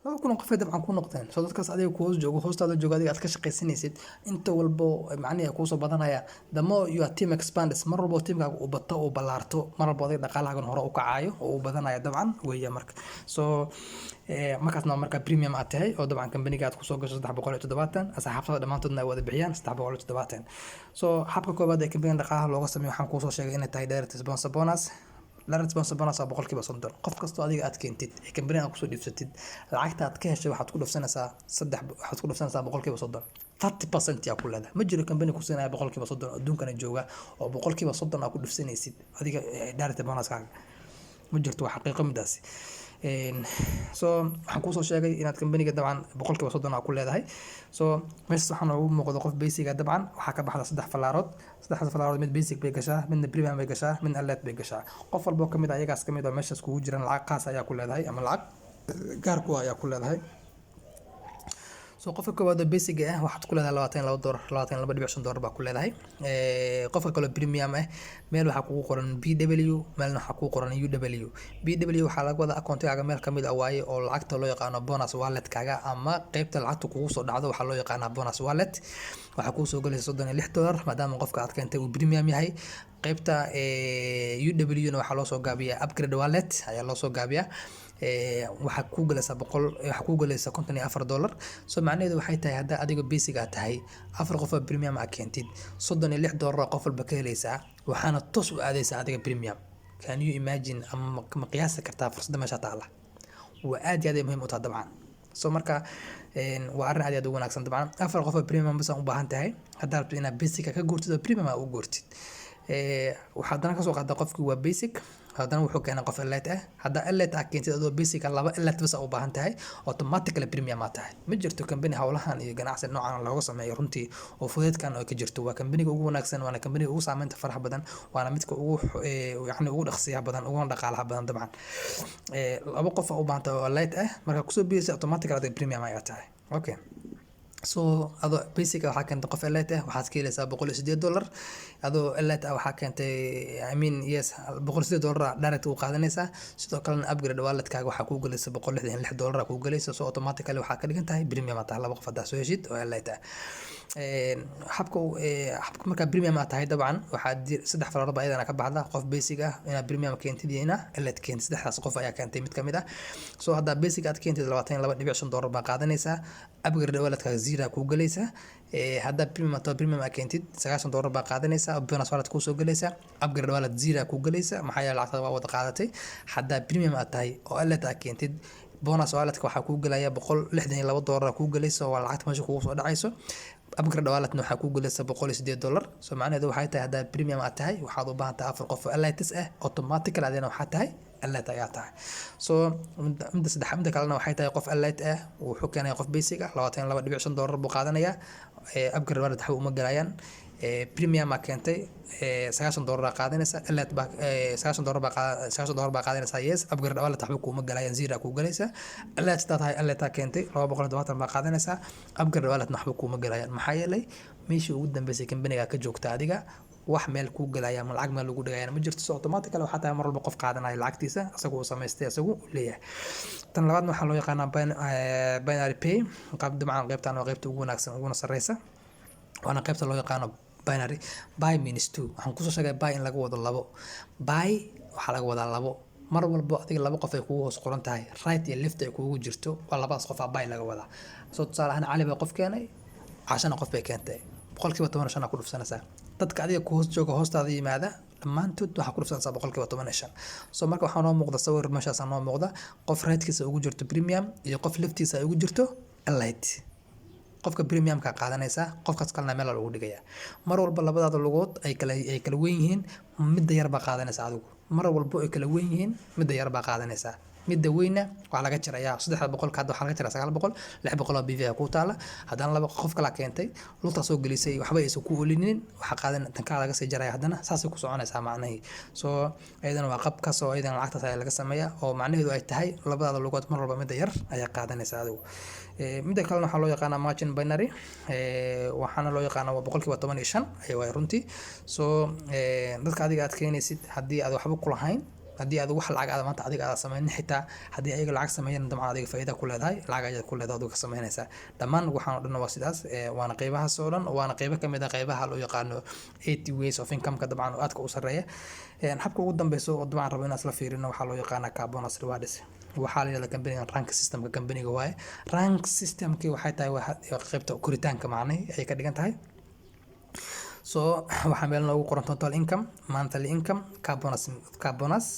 laba kun oo qof ay dabcan ku noqdeen soo dadkaas adiga ku hoos joogo hoostaada jooga adiga aad ka shaqaysanaysid inta walbo macnaheedu ay kuusoo badanaya the more your team expands mar walbo teamkaaga uu bato uu ballaarto mar walbo adiga dhaqaalahaagan hore u kacayo oo uu badanaya dabcan weeye marka so markaasna marka premium aad tahay oo dabcan kambaniga aad kusoo gasho 370 asxaabtada dhammaantoodna ay wada bixiyaan 370 so habka koobaad ee kambaniga dhaqaalaha looga sameeyo waxaan kuusoo sheegay inay tahay direct sponsor bonus la response bonus boqolkiiba 30 qof kasto adiga aad keentid ee kambaniga aad kusoo dhiibsatid lacagta aad ka heshay waxaad ku dhafsanaysaa boqolkiiba 30 30% yaa ku leedahay ma jiro kambani ku siinaya boqolkiiba 30 adduunkana jooga oo boqolkiiba 30 aad ku dhafsanaysid adiga direct bonuskaaga ma jirto wax xaqiiqo midaasi so waxaan kusoo sheegay inaad kambaniga dabcan boqolkiiba 30 aad ku leedahay so meesha waxaan ugu muuqdo qof basic ah dabcan waxaa ka baxda saddex falaarood mid basic bay gashaa midna premium bay gashaa midna alert bay gashaa qof walbo kamid ah ayagaas kamid ah meeshaas kugu jiraan lacag qaas ayaa ku leedahay ama lacag gaar ku ayaa ku leedahay so qofka koowaad basic ah waxaad ku leedahay $22.5 baa ku leedahay qofka kale premium ah meel waxa kugu qoran BW meelna waxa kugu qoran UW BW waxa laga wadaa account-kaaga meel kamid ah waaye oo lacagta loo yaqaan bonus wallet kaaga ama qaybta lacagta kugu soo dhacdo waxa loo yaqaan bonus wallet waxa kugu soo galaysa $36 maadaama qofka aad keentay uu premium yahay qaybta UW na waxa loo soo gaabiyaa upgrade wallet ayaa loo soo gaabiyaa waxa ku galaysa $54 so macnaheedu waxay tahay hadda adiga basic ah tahay afar qof oo premium ah keentid $36 qof walba ka helaysa waxaana toos u aadaysa adiga premium can you imagine ama ma qiyaasi kartaa fursadda meesha taala waa aad iyo aad muhiim u tahay dabcan so marka waa arrin aad iyo aad u wanaagsan dabcan afar qof oo premium bas u baahan tahay hadda rabto inaad basic ka guurtid oo premium u guurtid waxaad dana ka soo qaadaa qofkii waa basic haddana wuxuu keenay qof elite ah hadda elite ah keentid adoo basic ah laba elite bas u baahan tahay automatically premium aad tahay ma jirto company hawlahan iyo ganacsi noocan looga sameeyo runtii oo fudeedkan oo ka jirto waa company ugu wanaagsan waana company ugu saameynta faraha badan waana midka ugu ugu dhaqsiyaha badan ugu dhaqaalaha badan dabcan laba qof u baahan tahay oo elite ah marka kusoo biiraysa automatically premium aad tahay okay so ado basic waxa keentay qof elite ah waxaad ka helaysaa $108 ado elite ah waxa keentay I mean yes $108 direct u qaadanaysaa sidoo kale upgrade wallet kaaga waxa ku galaysa $166 ku galaysa so automatically waxa ka dhigan tahay premium aad tahay laba qof hada soo heshid oo elite ah habka marka premium aad tahay dabcan waxa saddex falaarood baa iyadana ka baxda qof basic ah ina premium keentid ina elite keentid saddexdaas qof ayaa keentay mid kamid ah so hada basic aad keentid $22.5 baa qaadanaysaa upgrade wallet kaaga zira ku galaysa hadda premium keentid $9 baa qaadanaysa bonus wallet ku soo galaysa upgrade wallet zira ku galaysa maxaa yeelay lacagta waa wada qaadatay hadda premium aad tahay oo elite aad keentid bonus wallet waxa ku galaya $162 ku galaysa oo lacagta meesha kugu soo dhacayso upgrade wallet waxa ku galaysa $108 so macnaheedu waxay tahay hadda premium aad tahay waxaad u baahan tahay afar qof oo elite ah automatically adina waxa tahay elite ayaa tahay so midda kalena waxay tahay qof elite ah wuxuu keenay qof basic ah $22.5 buu qaadanaya upgrade wallet waxa uma galayaan premium keentay $9 qaadanaysa elite baa $9 baa qaadanaysa yes upgrade wallet waxa kuma galayaan zira ku galaysa elite tahay elite keentay $270 baa qaadanaysa upgrade wallet waxa kuma galayaan maxaa yeelay meeshii ugu dambeysay kambaniga ka joogta adiga wax meel ku galaya ma lacag meel lagu dhigayaan ma jirto automatically waxa tahay mar walba qof qaadanaya lacagtiisa asagu uu sameystay asagu leeyahay tan labaad waxa loo yaqaan binary pay dabcan qaybtan waa qaybta ugu wanaagsan ugu sareysa waana qaybta loo yaqaan binary buy means two waxaan ku soo sheegay buy in laga wado labo buy waxa laga wadaa labo mar walba adiga laba qof ay kugu hoos qoran tahay right iyo left ay kugu jirto waa labaas qof buy laga wadaa soo tusaale ahaan cali baa qof keenay cashana qof bay keentay boqolkiiba 15 ku dhufsanaysaa dadka adiga ku hoos jooga hoostaada yimaada dhammaantood waxa ku dhufsanaysaa boqolkiiba 15 so marka waxaa noo muuqda sawir meeshaas noo muuqda qof rightkiisa ugu jirto premium iyo qof leftiisa ugu jirto elite qofka premium ka qaadanaysa qofkaas kalena meel lagu dhigaya mar walba labadaada lugood ay kala weyn yihiin midda yar baa qaadanaysa adigu mar walba ay kala weyn yihiin midda yar baa qaadanaysa midda weyna waxa laga jirayaa 300 ka waxa laga jiraa 900 600 oo BV ku taala hadana laba qof kala keentay lugta soo galisay waxba aysan ku olinin waxa qaadan tan ka laga sii jaraya hadana saas ku soconaysa macnaheedu so ayadana waa qab ka soo ayadana lacagta ay laga sameeyaa oo macnaheedu ay tahay labada lugood mar walba midda yar ayaa qaadanaysa adigu midda kale waxa loo yaqaan margin binary waxaana loo yaqaan 15 ay way runtii so dadka adiga aad keenaysid hadii aad waxba ku lahayn haddii aad wax lacag aad maanta adiga aad sameeynin xitaa haddii ayaga lacag sameeyaan dabcan adiga faa'iido ku leedahay lacag ayaad ku leedahay adiga ka sameynaysaa dhammaan waxaan oo dhan waa sidaas waana qaybahaas oo dhan waana qaybo ka mid ah qaybaha loo yaqaano 80 ways of income-ka dabcan oo aadka u sareeya habka ugu dambeeya oo dabcan rabo inaad isla fiirino waxaa loo yaqaanaa carbonus rewards waxaa la yiraahdaa company rank systemka companyga waaye rank systemki waxay tahay qaybta koritaanka macnaheed ay ka dhigan tahay so waxaa meel noogu qoran total income monthly income carbonus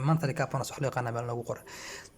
monthly carbonus wax loo yaqaan meel noogu qoran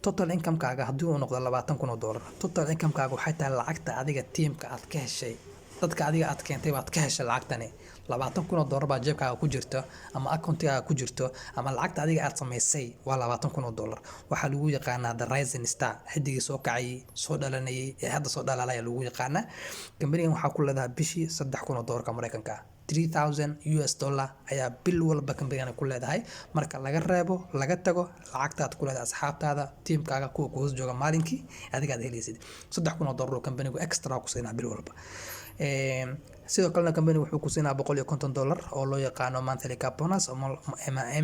total income kaaga haddii uu noqdo $20,000 total income kaaga waxay tahay lacagta adiga teamka aad ka heshay dadka adiga aad keentay baad ka heshay lacagtani $20,000 baa jeebkaaga ku jirto ama accountigaaga ku jirto ama lacagta adiga aad samaysay waa $20,000 waxaa lagu yaqaanaa the rising star xidigii soo kacay soo dhalanayay ee hadda soo dhalaalaya lagu yaqaanaa company-gan waxaa ku leedahay bishii $3,000 Mareykanka ah $3,000 ayaa bil walba company-gan ku leedahay marka laga reebo laga tago lacagta aad ku leedahay asxaabtaada teamkaaga kuwa ku hoos jooga maalinkii adiga aad helaysid $3,000 company-gu extra ku siinaa bil walba sidoo kalena company wuxuu ku siinaa $150 oo loo yaqaano monthly carbonus ama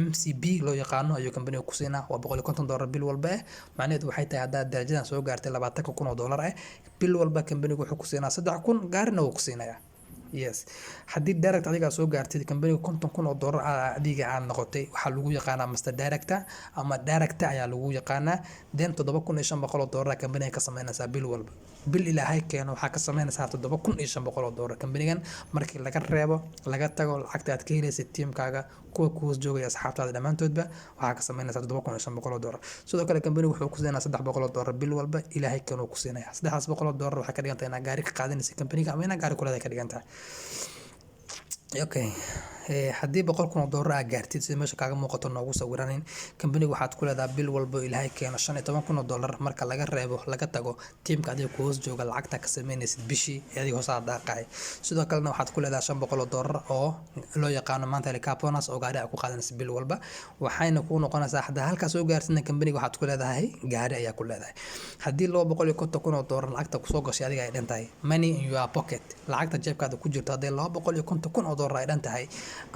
MCB loo yaqaano ayuu company ku siinaa waa $150 bil walba macnaheedu waxay tahay hadda darajadan soo gaartay $20,000 bil walba company wuxuu ku siinaa 3,000 gaarina wuu ku siinayaa yes haddii direct adiga soo gaartay company $50,000 adiga aad noqotay waxaa lagu yaqaanaa master director ama director ayaa lagu yaqaanaa then $7,500 company ka sameynaysaa bil walba bil ilaahay keeno waxaa ka sameynaysaa $7,500 company-gan markii laga reebo laga tago lacagta aad ka helaysid teamkaaga kuwa ku hoos joogaya asxaabtaada dhammaantoodba waxaa ka sameynaysaa $7,500 sidoo kale company wuxuu ku siinaa $300 bil walba ilaahay keeno ku siinaya $300 waxaa ka dhigantaa inaad gaari ka qaadanaysid company-ga ama inaad gaari ku leedahay ka dhigantaa okay haddii $100,000 aad gaartid sida meesha kaaga muuqato noogu sawiranin company-ga waxaad ku leedahay bil walba ilaahay keeno $15,000 marka laga reebo laga tago teamka adiga ku hoos jooga lacagta ka sameynaysid bishii adiga hoos aad daaqay sidoo kalena waxaad ku leedahay $500 oo loo yaqaano monthly carbonus oo gaari aad ku qaadanaysid bil walba waxayna ku noqonaysaa hadda halka soo gaarsidna company-ga waxaad ku leedahay gaari ayaa ku leedahay haddii $250,000 lacagta ku soo gashay adiga ay dhan tahay money in your pocket lacagta jeebkaada ku jirto haddii $250,000 ay dhan tahay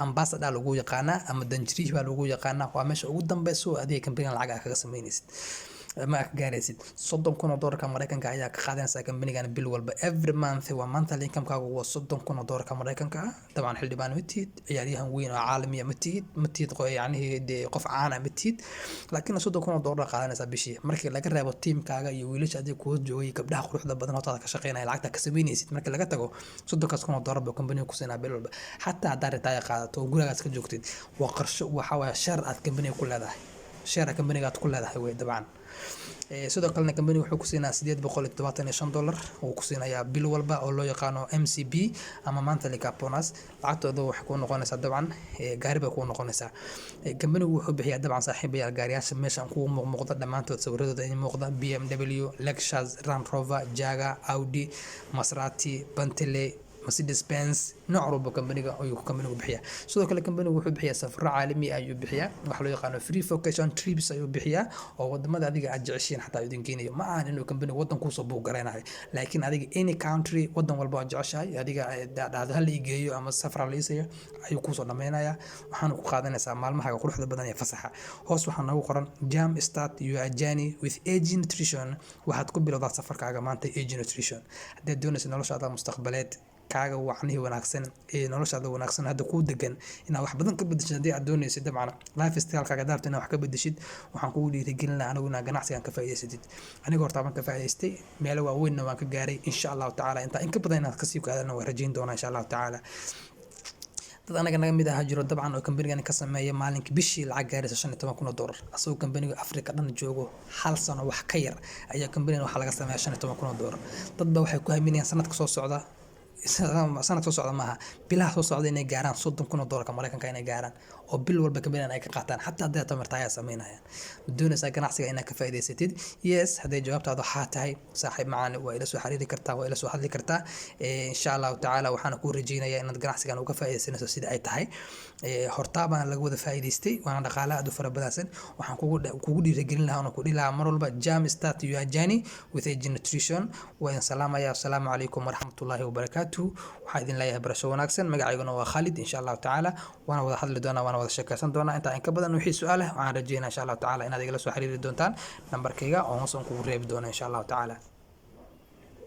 ambassador lagu yaqaanaa ama danjiriih baa lagu yaqaanaa waa meesha ugu dambeyso adiga company lacag aad kaga sameynaysid ma ka gaaraysid $30,000 Mareykanka ayaa ka qaadanaysaa company-gan bil walba every month waa monthly income-kaagu waa $30,000 Mareykanka ah dabcan xildhibaan ma tihid ciyaaryahan weyn oo caalamiya ma tihid yacni qof caan ah ma tihid laakiin $30,000 qaadanaysaa bishii markii laga reebo teamkaaga iyo wiilasha adiga ku hoos joogay gabdhaha quruxda badan hootaada ka shaqeynaya lacagta ka sameynaysid markii laga tago $30,000 buu company-ga ku siinaa bil walba xataa haddaad retire qaadato oo gurigaaga ka joogtid waa qorshe waxaa waaye share aad company-ga ku leedahay share company-ga aad ku leedahay wey dabcan sidoo kalena company wuxuu ku siinaa $875 uu ku siinayaa bil walba oo loo yaqaano MCB ama monthly carbonus lacagtooda waxay ku noqonaysaa dabcan gaari bay ku noqonaysaa company wuxuu bixiyaa dabcan saaxiibayaal gaariyaasha meeshan ku muuqda dhamaantood sawiradooda ay muuqdaan BMW Lexus Land Rover Jaguar Audi Maserati Bentley Mercedes Benz nooc walba company-ga ayuu company-gu bixiyaa sidoo kale company-gu wuxuu bixiyaa safaro caalami ah ayuu bixiyaa waxa loo yaqaano free vacation trips ayuu bixiyaa oo wadamada adiga aad jeceshiin xataa idin geenayo ma ahan inuu company-gu wadan ku soo buug gareynayo laakiin adiga any country wadan walba aad jeceshahay adiga dhacdo hal ii geeyo ama safar la isayo ayuu ku soo dhameynaya waxaana ku qaadanaysaa maalmaha quruxda badan ee fasaxa hoos waxaa noogu qoran jam start your journey with AG Nutrition waxaad ku bilowdaa safarkaaga maanta AG Nutrition haddaad doonayso noloshaada mustaqbaleed kaaga wacnihi wanaagsan ee noloshaada wanaagsan hadda ku degan inaad wax badan ka bedeshid haddii aad doonaysid dabcan lifestyle-kaaga daarto inaad wax ka bedeshid waxaan kugu dhiirigelinayaa anigu inaad ganacsigan ka faa'iidaysatid aniga horta waan ka faa'iidaystay meelo waaweynna waan ka gaaray insha allahu tacaala intaa in ka badan inaad kasii gaadana waan rajayn doonaa insha allahu tacaala dad anaga naga mid ah jiro dabcan oo company-gan ka sameeya maalinka bishii lacag gaaraysa $15,000 asagoo company-gu Afrika dhan joogo hal sano wax ka yar ayaa company-gan waxa laga sameeyaa $15,000 dad ba waxay ku haminayaan sanadka soo socda sanad soo socda maaha bilaha soo socda inay gaaraan $30,000 Mareykanka inay gaaraan oo bil walba company ay ka qaataan xataa hadday tamarta ay sameynayaan doonaysaa ganacsiga inaad ka faa'iidaysatid yes hadday jawaabtaadu waxaa tahay saaxiib macaan waa ila soo xiriiri kartaa waa ila soo hadli kartaa insha allahu tacaala waxaana kuu rajeynayaa inaad ganacsigan uga faa'iidaysanayso sida ay tahay hortaa baan laga wada faa'iidaystay waana dhaqaale aad u fara badansan waxaan kugu dhiirigelin lahaa oo ku dhihi lahaa mar walba jam start your journey with AG Nutrition waan salaamayaa assalaamu calaykum waraxmatullaahi wabarakaatuh waxaan idin leeyahay barasho wanaagsan magacayguna waa Khalid insha allahu tacaala waana wada hadli doonaa waana wada sheekaysan doonaa intaa in ka badan wixii su'aal ah waxaan rajeynaa insha allahu tacaala inaad igala soo xiriiri doontaan nambarkayga oo hoos aan kugu reebi doono insha allahu tacaala.